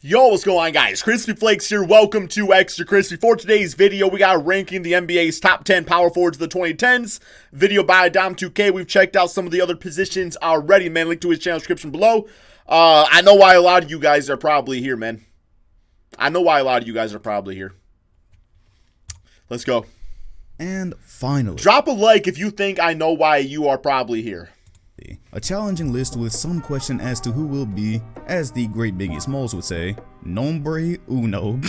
Yo, what's going on, guys? Crispy Flakes here. Welcome to Extra Crispy. For today's video, we got ranking the NBA's top 10 power forwards of the 2010s. Video by Dom2K. We've checked out some of the other positions already, man. Link to his channel description below. I know why a lot of you guys are probably here, man. I know why a lot of you guys are probably here. Let's go. And finally, drop a like if you think I know why you are probably here. A challenging list with some question as to who will be, as the great Biggie Smalls would say, nombre uno.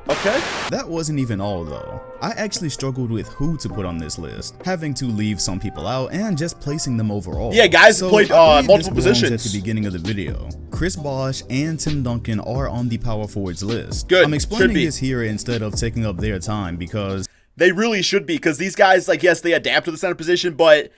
Okay. That wasn't even all though. I actually struggled with who to put on this list, having to leave some people out and just placing them overall. Yeah, guys played multiple positions at the beginning of the video. Chris Bosh and Tim Duncan are on the power forwards list. Good. I'm explaining this here instead of taking up their time because they really should be, because these guys, like, yes, they adapt to the center position, but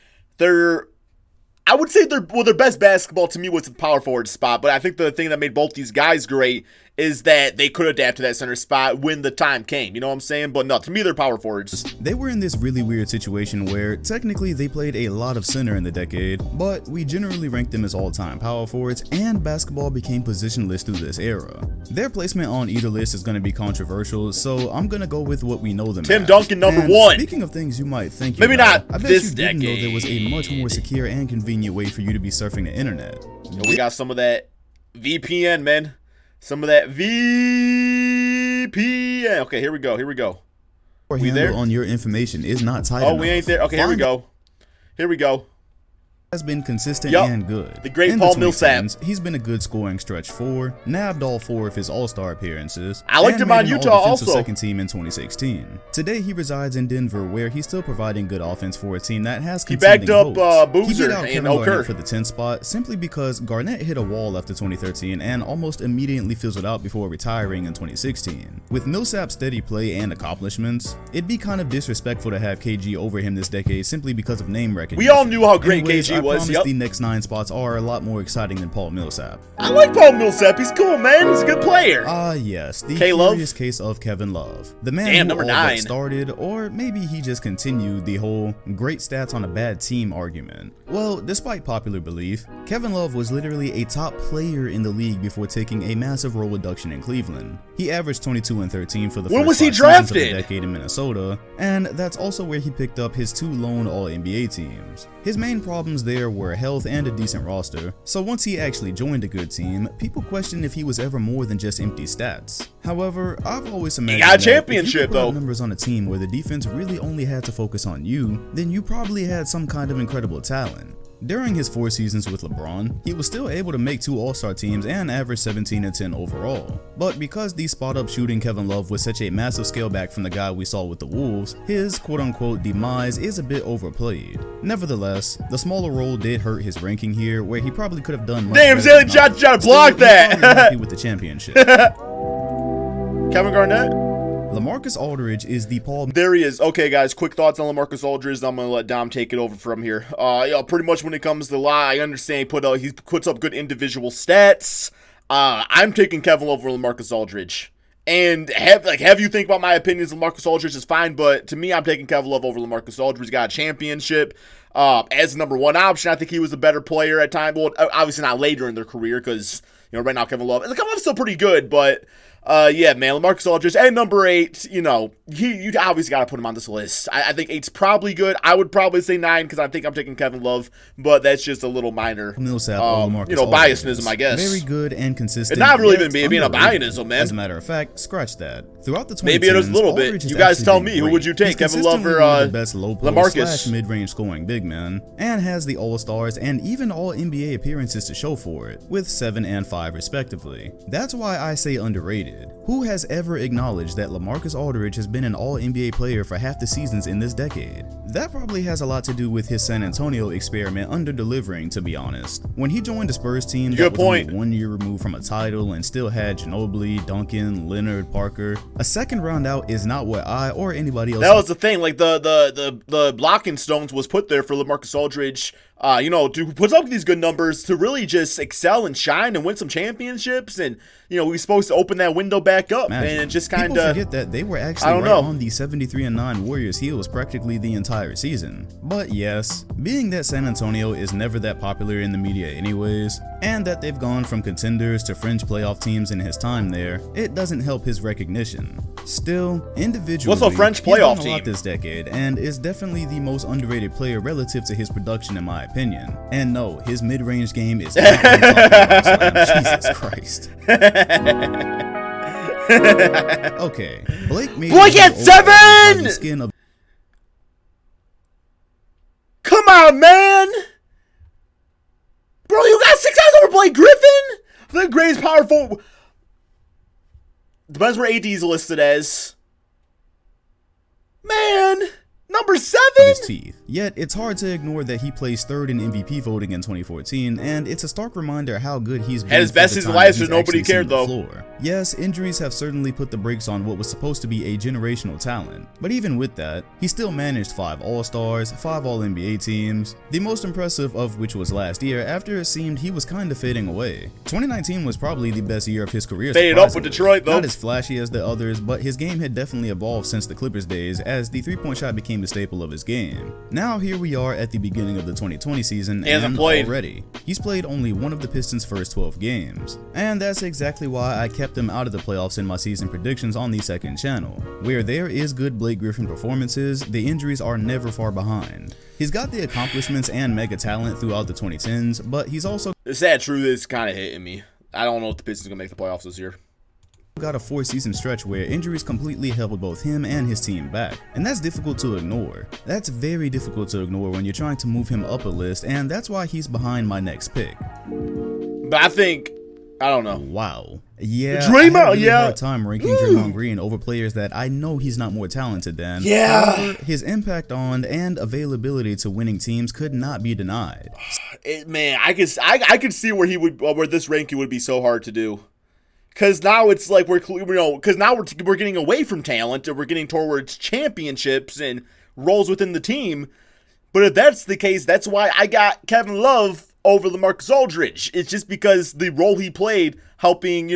I would say their best basketball to me was the power forward spot, but I think the thing that made both these guys great is that they could adapt to that center spot when the time came, you know what I'm saying? But no, to me, they're power forwards. They were in this really weird situation where technically they played a lot of center in the decade, but we generally ranked them as all-time power forwards, and basketball became positionless through this era. Their placement on either list is going to be controversial, so I'm going to go with what we know them Tim as. Duncan, number And one. Speaking of things you might think maybe not I bet this you decade. didn't know there was a much more secure and convenient way for you to be surfing the internet. Yo, we got some of that VPN, man. Some of that VPN. Okay, here we go. Here we go. We there? On your information is not tight enough. We ain't there. Okay, here we go. Here we go. Has been consistent and good. The great Paul Millsap. He's been a good scoring stretch for, nabbed all 4 of his All-Star appearances. I liked him on Utah also. Second team in 2016. Today he resides in Denver, where he's still providing good offense for a team that has contending He backed up Boozer He beat out and Kevin Garnett for the 10th spot simply because Garnett hit a wall after 2013 and almost immediately fizzled out before retiring in 2016. With Millsap's steady play and accomplishments, it'd be kind of disrespectful to have KG over him this decade simply because of name recognition. We all knew how great KG was. I promise the next 9 spots are a lot more exciting than Paul Millsap. I like Paul Millsap. He's cool, man. He's a good player. Yes, the curious case of Kevin Love. The man who all but started, or maybe he just continued the whole great stats on a bad team argument. Well, despite popular belief, Kevin Love was literally a top player in the league before taking a massive role reduction in Cleveland. He averaged 22 and 13 for the first 5 seasons of the decade in Minnesota, and that's also where he picked up his 2 lone All-NBA teams. His main problems there were health and a decent roster, so once he actually joined a good team, people questioned if he was ever more than just empty stats. However, I've always imagined that if you put numbers on a team where the defense really only had to focus on you, then you probably had some kind of incredible talent. During his 4 seasons with LeBron, he was still able to make 2 All-Star teams and average 17 and 10 overall. But because the spot-up shooting Kevin Love was such a massive scale back from the guy we saw with the Wolves, his quote-unquote demise is a bit overplayed. Nevertheless, the smaller role did hurt his ranking here, where he probably could have done much better. Damn, Zilly tried to block that! Happy with the championship. Kevin Garnett? LaMarcus Aldridge is the Paul. There he is. Okay, guys, quick thoughts on LaMarcus Aldridge. I'm gonna let Dom take it over from here. Yeah, pretty much when it comes to I understand he puts up good individual stats. I'm taking Kevin Love over LaMarcus Aldridge. And have you think about my opinions? LaMarcus Aldridge is fine, but to me, I'm taking Kevin Love over LaMarcus Aldridge. He's got a championship as the number 1 option. I think he was a better player at times. Well, obviously not later in their career, because right now Kevin Love's still pretty good, but. Yeah, man, LaMarcus Aldridge at number 8, you obviously got to put him on this list. I think 8's probably good. I would probably say 9 because I think I'm taking Kevin Love, but that's just a little minor, biasnism, I guess. Very good and consistent. It's not really even being a biasnism, man. As a matter of fact, scratch that. Throughout the 2010s, maybe it is a little bit. You guys tell me, who would you take, Kevin Love or LaMarcus? Mid-range scoring big man, and has the All-Stars and even All-NBA appearances to show for it, with 7 and 5 respectively. That's why I say underrated. Who has ever acknowledged that LaMarcus Aldridge has been an All-NBA player for half the seasons in this decade? That probably has a lot to do with his San Antonio experiment under-delivering, to be honest. When he joined the Spurs team that was only 1 year removed from a title and still had Ginobili, Duncan, Leonard, Parker, a second round out is not what I or anybody else. That was the thing, like the blocking stones was put there for LaMarcus Aldridge to put up these good numbers to really just excel and shine and win some championships. And, we're supposed to open that window back up. Imagine. And just kind People of forget that they were actually on the 73-9 Warriors heels practically the entire season. But yes, being that San Antonio is never that popular in the media anyways, and that they've gone from contenders to fringe playoff teams in his time there, it doesn't help his recognition. Still, individually, what's a French playoff he's done a team lot this decade and is definitely the most underrated player relative to his production in my opinion. And no, his mid-range game is Jesus Christ. Okay, Blake at 7! Come on, man! Bro, you got 6 guys over Blake Griffin? The greatest power forward. Depends where AD is listed as. Man! Number 7? His teeth. Yet, it's hard to ignore that he placed third in MVP voting in 2014, and it's a stark reminder how good he's been. Had his best season last year, nobody cared though. Floor. Yes, injuries have certainly put the brakes on what was supposed to be a generational talent, but even with that, he still managed 5 All-Stars, 5 All-NBA teams, the most impressive of which was last year after it seemed he was kinda fading away. 2019 was probably the best year of his career. Faded up with Detroit though. Not as flashy as the others, but his game had definitely evolved since the Clippers days as the 3-point shot became the staple of his game. Now here we are at the beginning of the 2020 season, and already he's played only one of the Pistons' first 12 games. And that's exactly why I kept him out of the playoffs in my season predictions on the second channel. Where there is good Blake Griffin performances, the injuries are never far behind. He's got the accomplishments and mega talent throughout the 2010s, but he's also— the sad truth is kind of hitting me. I don't know if the Pistons are going to make the playoffs this year. Got a 4-season stretch where injuries completely held both him and his team back, and that's difficult to ignore. That's very difficult to ignore when you're trying to move him up a list, and that's why he's behind my next pick. But I don't know. Wow. Yeah, Draymond, I have a really hard time ranking Draymond Green over players that I know he's not more talented than. Yeah. However, his impact on and availability to winning teams could not be denied. Man, I could see where this ranking would be so hard to do. Because now it's like we're getting away from talent and we're getting towards championships and roles within the team. But if that's the case, that's why I got Kevin Love over LaMarcus Aldridge. It's just because the role he played helping,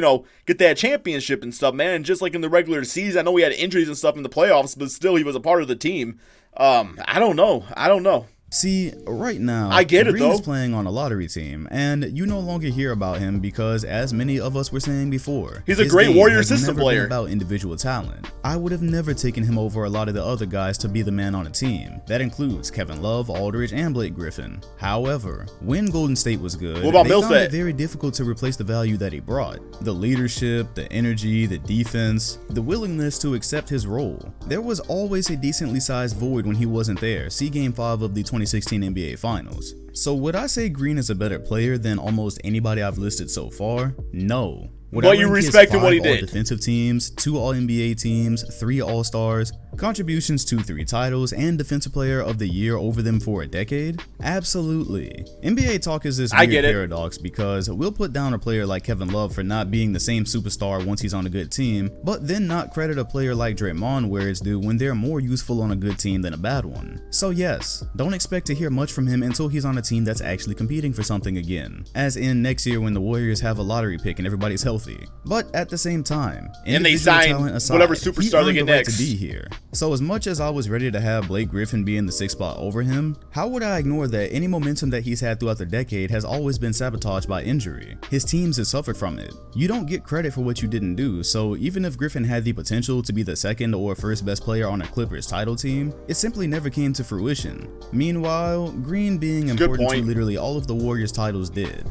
get that championship and stuff, man. And just like in the regular season, I know we had injuries and stuff in the playoffs, but still he was a part of the team. I don't know. See, right now, I get it, Green though. is playing on a lottery team, and you no longer hear about him because, as many of us were saying before, he's a great Warrior system player. Been about individual talent. I would have never taken him over a lot of the other guys to be the man on a team. That includes Kevin Love, Aldridge, and Blake Griffin. However, when Golden State was good, they found it very difficult to replace the value that he brought. The leadership, the energy, the defense, the willingness to accept his role. There was always a decently sized void when he wasn't there. See Game 5 of the 2016 NBA Finals. So would I say Green is a better player than almost anybody I've listed so far? No. But you respected what he did. Defensive teams, 2 All-NBA teams, 3 All-Stars, contributions to 3 titles, and Defensive Player of the Year over them for a decade? Absolutely. NBA talk is this weird paradox because we'll put down a player like Kevin Love for not being the same superstar once he's on a good team, but then not credit a player like Draymond where it's due when they're more useful on a good team than a bad one. So yes, don't expect to hear much from him until he's on a team that's actually competing for something again. As in next year when the Warriors have a lottery pick and everybody's healthy. But at the same time, and they sign whatever superstar they get next. To be here. So as much as I was ready to have Blake Griffin be in the 6th spot over him, how would I ignore that any momentum that he's had throughout the decade has always been sabotaged by injury? His teams have suffered from it. You don't get credit for what you didn't do, so even if Griffin had the potential to be the 2nd or 1st best player on a Clippers title team, it simply never came to fruition. Meanwhile, Green being important to literally all of the Warriors titles did.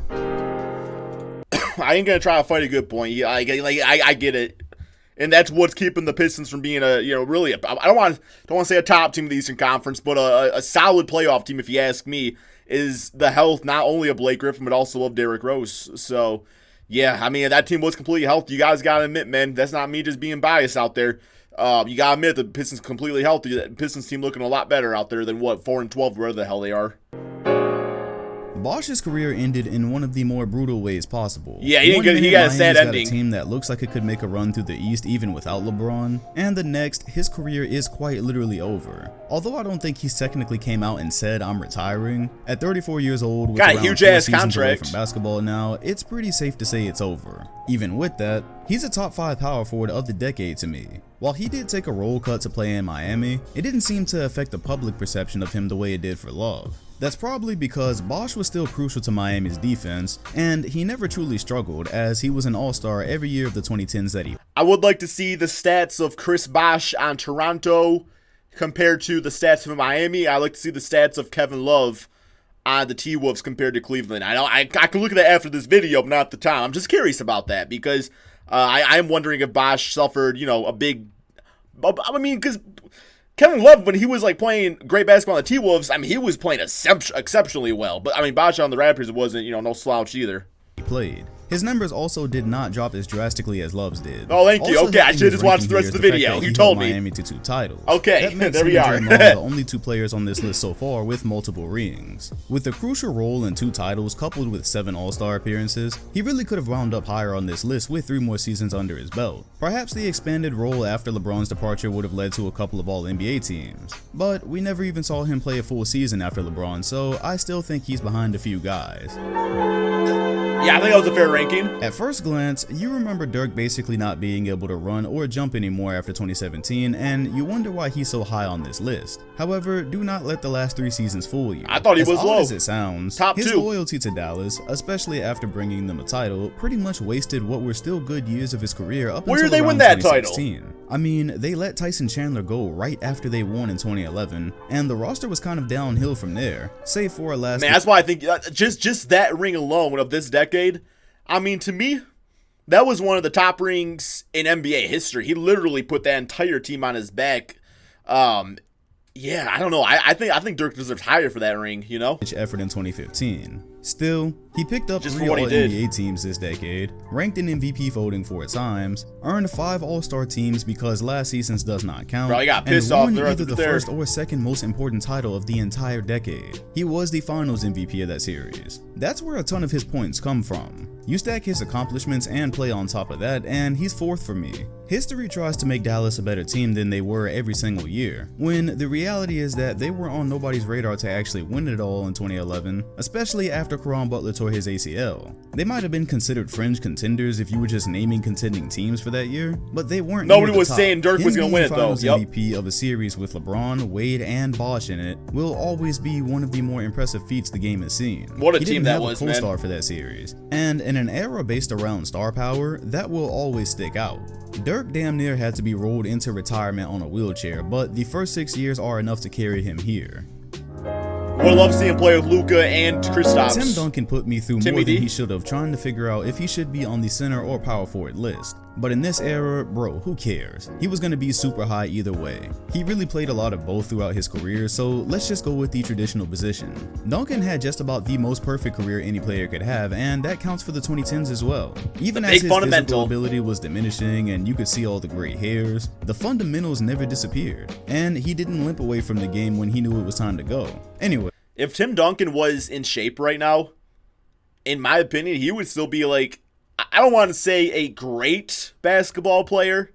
I ain't gonna try to fight a good point. I get it, and that's what's keeping the Pistons from being I don't want to say a top team of the Eastern Conference, but a solid playoff team, if you ask me, is the health not only of Blake Griffin but also of Derrick Rose. So yeah, I mean that team was completely healthy. You guys gotta admit, man, that's not me just being biased out there. You gotta admit the Pistons completely healthy. The Pistons team looking a lot better out there than 4-12, wherever the hell they are. Bosch's career ended in one of the more brutal ways possible. Yeah, he got a sad ending. A team that looks like it could make a run through the East even without LeBron, and the next, his career is quite literally over. Although I don't think he's technically came out and said I'm retiring, at 34 years old with got a huge ass contract away contract from basketball now, it's pretty safe to say it's over. Even with that, he's a top 5 power forward of the decade to me. While he did take a role cut to play in Miami, it didn't seem to affect the public perception of him the way it did for Love. That's probably because Bosch was still crucial to Miami's defense, and he never truly struggled as he was an all-star every year of the 2010s that he. I would like to see the stats of Chris Bosh on Toronto compared to the stats of Miami. I like to see the stats of Kevin Love on the T-Wolves compared to Cleveland. I know I can look at that after this video, but not at the time. I'm just curious about that because I'm wondering if Bosh suffered, a big. I mean, because Kevin Love, when he was like playing great basketball on the T-Wolves, I mean, he was playing exceptionally well. But I mean, Bosh on the Raptors wasn't, no slouch either. Played. His numbers also did not drop as drastically as Love's did. Oh, thank you. Okay, I should have just watched the rest of the video. You told me. Miami to 2 titles. Okay, there we are. The only 2 players on this list so far with multiple rings. With a crucial role in 2 titles coupled with 7 All-Star appearances, he really could have wound up higher on this list with 3 more seasons under his belt. Perhaps the expanded role after LeBron's departure would have led to a couple of All-NBA teams. But we never even saw him play a full season after LeBron, so I still think he's behind a few guys. Yeah, I think that was a fair ranking. At first glance, you remember Dirk basically not being able to run or jump anymore after 2017, and you wonder why he's so high on this list. However, do not let the last 3 seasons fool you. I thought he was low. As it sounds, top 2. His loyalty to Dallas, especially after bringing them a title, pretty much wasted what were still good years of his career up until they around win that 2016. title? I mean, they let Tyson Chandler go right after they won in 2011, and the roster was kind of downhill from there, save for a last. Man, that's why I think just that ring alone of this decade. I mean, to me, that was one of the top rings in NBA history. He literally put that entire team on his back. Yeah, I don't know. I think Dirk deserves higher for that ring, Effort in 2015. Still, he picked up just 3 All-NBA teams this decade, ranked in MVP voting 4 times, earned 5 All-Star teams because last season's does not count, Bro, I got and pissed off won there either the first or second most important title of the entire decade. He was the Finals MVP of that series. That's where a ton of his points come from. You stack his accomplishments and play on top of that, and he's 4th for me. History tries to make Dallas a better team than they were every single year, when the reality is that they were on nobody's radar to actually win it all in 2011, especially after Caron Butler tore his ACL. They might have been considered fringe contenders if you were just naming contending teams for that year, but they weren't. Nobody was saying Dirk was going to win it though. MVP of a series with LeBron, Wade, and Bosh in it will always be one of the more impressive feats the game has seen. What a team that was, man. He didn't have a co-star for that series, and in an era based around star power, that will always stick out. Dirk damn near had to be rolled into retirement on a wheelchair, but the first 6 years are enough to carry him here. Would love to see him play with Luka and Kristaps. Tim Duncan put me through more than he should have, trying to figure out if he should be on the center or power forward list. But in this era, bro, who cares? He was going to be super high either way. He really played a lot of both throughout his career, so let's just go with the traditional position. Duncan had just about the most perfect career any player could have, and that counts for the 2010s as well. Even as his physical ability was diminishing and you could see all the gray hairs, the fundamentals never disappeared, and he didn't limp away from the game when he knew it was time to go. Anyway. If Tim Duncan was in shape right now, in my opinion, he would still be like, I don't want to say a great basketball player,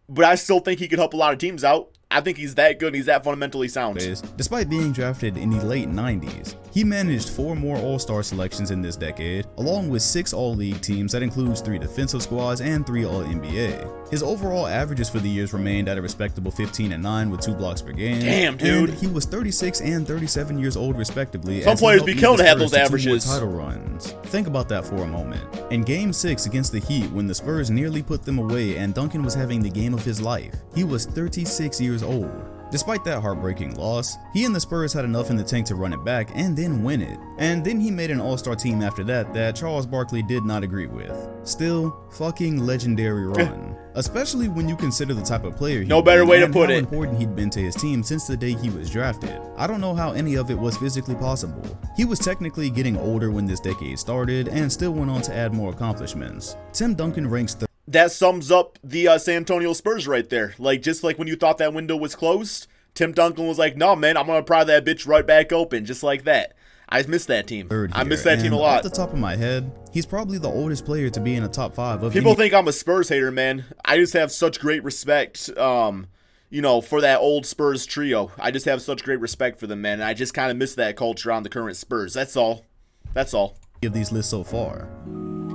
but I still think he could help a lot of teams out. I think he's that good and he's that fundamentally sound. Despite being drafted in the late 90s, he managed 4 more All-Star selections in this decade, along with 6 All-League teams that includes 3 defensive squads and 3 All-NBA. His overall averages for the years remained at a respectable 15 and 9 with 2 blocks per game. Damn, dude. And he was 36 and 37 years old respectively. Some players be killing to have those averages. Title runs. Think about that for a moment. In Game 6 against the Heat, when the Spurs nearly put them away and Duncan was having the game of his life, he was 36 years old. Despite that heartbreaking loss, he and the Spurs had enough in the tank to run it back and then win it. And then he made an all-star team after that Charles Barkley did not agree with. Still, fucking legendary run. Especially when you consider the type of player no better way to put it. How important he'd been to his team since the day he was drafted. I don't know how any of it was physically possible. He was technically getting older when this decade started and still went on to add more accomplishments. Tim Duncan ranks that sums up the San Antonio Spurs right there. Like, just like when you thought that window was closed, Tim Duncan was like, no, man, I'm going to pry that bitch right back open, just like that. I miss that team. I miss that team a lot. Off the top of my head, he's probably the oldest player to be in a top 5 of People think I'm a Spurs hater, man. I just have such great respect, you know, for that old Spurs trio. I just have such great respect for them, man. And I just kind of miss that culture on the current Spurs. That's all. That's all. Of these lists so far.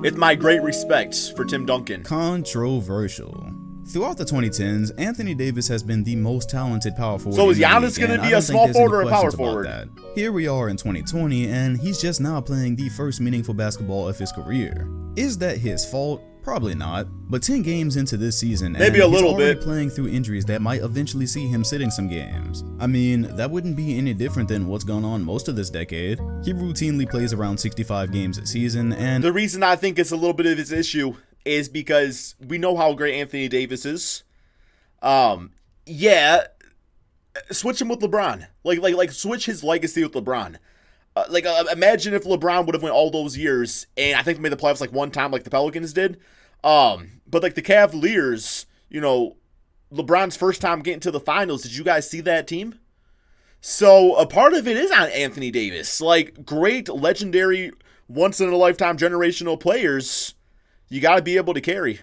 It's my great respect for Tim Duncan. Controversial. Throughout the 2010s, Anthony Davis has been the most talented power forward. So is Giannis going to be a small forward or a power forward? Here we are in 2020, and he's just now playing the first meaningful basketball of his career. Is that his fault? Probably not. But 10 games into this season, maybe and a little he's already bit playing through injuries that might eventually see him sitting some games. I mean, that wouldn't be any different than what's gone on most of this decade. He routinely plays around 65 games a season, and the reason I think it's a little bit of his issue is because we know how great Anthony Davis is. Yeah, switch him with LeBron. Like switch his legacy with LeBron. Imagine if LeBron would have went all those years, and I think they made the playoffs like one time, like the Pelicans did. But like the Cavaliers, you know, LeBron's first time getting to the finals. Did you guys see that team? So a part of it is on Anthony Davis. Like great, legendary, once in a lifetime, generational players. You got to be able to carry.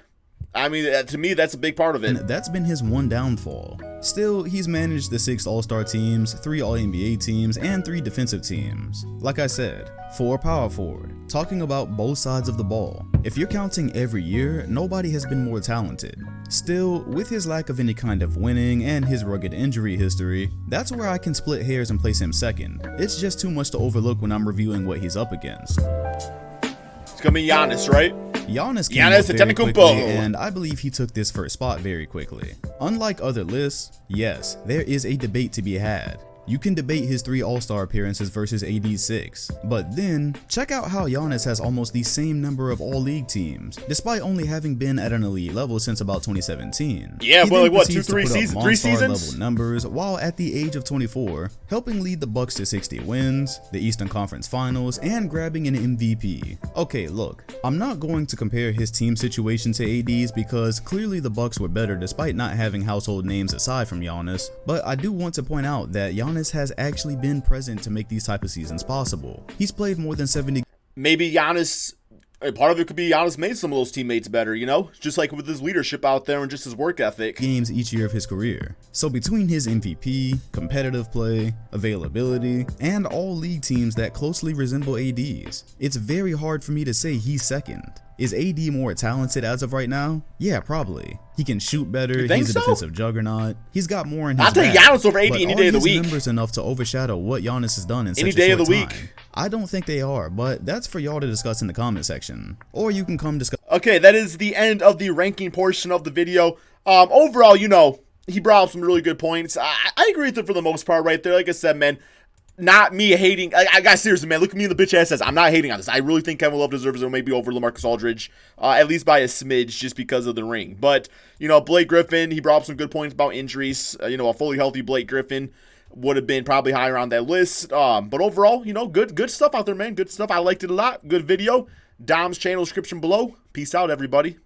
I mean, to me, that's a big part of it. And that's been his one downfall. Still, he's managed the 6 All-Star teams, 3 All-NBA teams, and 3 defensive teams. Like I said, 4 power forward, talking about both sides of the ball. If you're counting every year, nobody has been more talented. Still, with his lack of any kind of winning and his rugged injury history, that's where I can split hairs and place him second. It's just too much to overlook when I'm reviewing what he's up against. It's gonna be Giannis, right? Giannis came up very quickly, and I believe he took this first spot very quickly. Unlike other lists, yes, there is a debate to be had. You can debate his 3 All-Star appearances versus AD's 6, but then check out how Giannis has almost the same number of all-league teams, despite only having been at an elite level since about 2017. Yeah, but like what, 3 seasons? Level numbers while at the age of 24, helping lead the Bucks to 60 wins, the Eastern Conference Finals, and grabbing an MVP. Okay, look, I'm not going to compare his team situation to AD's because clearly the Bucks were better despite not having household names aside from Giannis, but I do want to point out that Giannis has actually been present to make these type of seasons possible. He's played more than 70. Maybe Giannis, part of it could be Giannis made some of those teammates better, you know? Just like with his leadership out there and just his work ethic. Games each year of his career. So between his MVP, competitive play, availability, and all league teams that closely resemble AD's, it's very hard for me to say he's second. Is AD more talented as of right now? Yeah, probably. He can shoot better, he's a defensive juggernaut, he's got more in his bag. I'll take Giannis over AD any day of the week. Numbers enough to overshadow what Giannis has done in such a short time. Any day of the week. I don't think they are, but that's for y'all to discuss in the comment section. Or you can come discuss. Okay, that is the end of the ranking portion of the video. Overall, you know, he brought up some really good points. I agree with it for the most part right there. Like I said, man, not me hating. I got seriously, man. Look at me in the bitch ass says I'm not hating on this. I really think Kevin Love deserves it maybe over LaMarcus Aldridge, at least by a smidge, just because of the ring. But you know, Blake Griffin, he brought up some good points about injuries. You know, a fully healthy Blake Griffin would have been probably higher on that list. But overall, you know, good stuff out there, man. Good stuff. I liked it a lot. Good video. Dom's channel description below. Peace out, everybody.